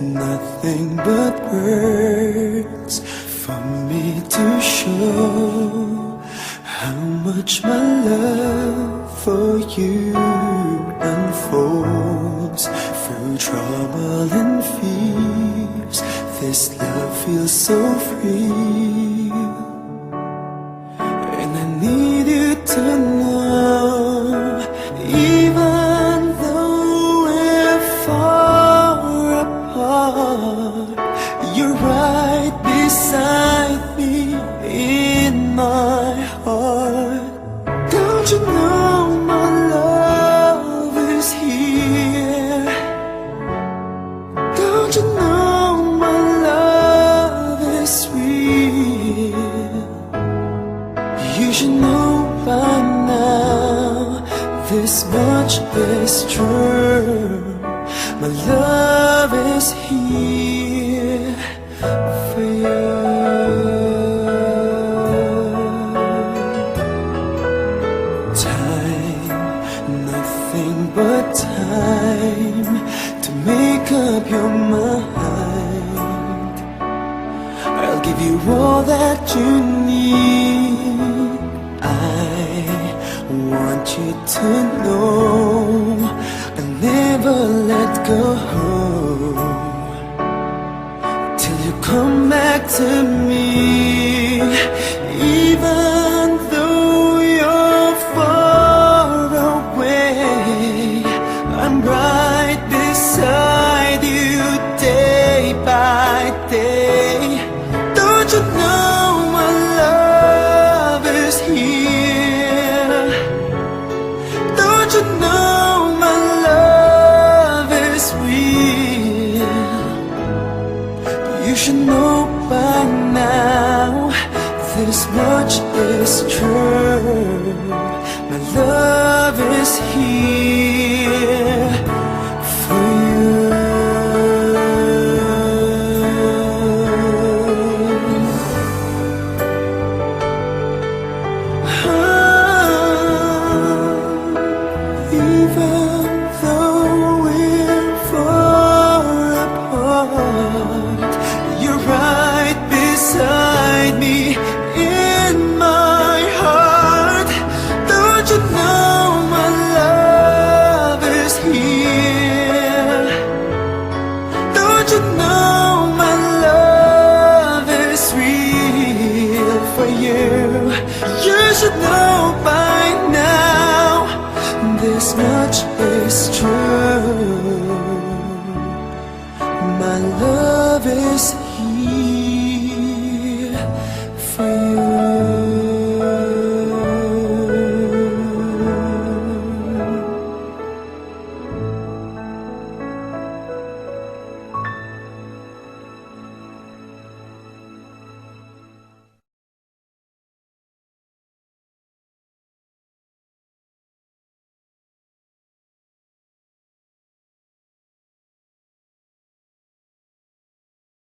nothing but words for me to show how much my love for you unfolds through trouble and fears. This love feels so free, and I need you to know, even though we're far apart, you're right beside me in my heart. Don't you know my love is here? Don't you know my love is real? You should know by now, this much is true. My love is here for you. Nothing but time to make up your mind. I'll give you all that you need. I want you to know I'll never let go till you come back to me. Even though you're far away, I'm right beside you day by day. Don't you know my love is here? Don't you know my love is real? You should know by now, this much is true. My love is here for you. Even though we're far apart, you're right beside me in my heart. Don't you know my love is here? Don't you know my love is real for you? You should know by now, this much is true. My love is here.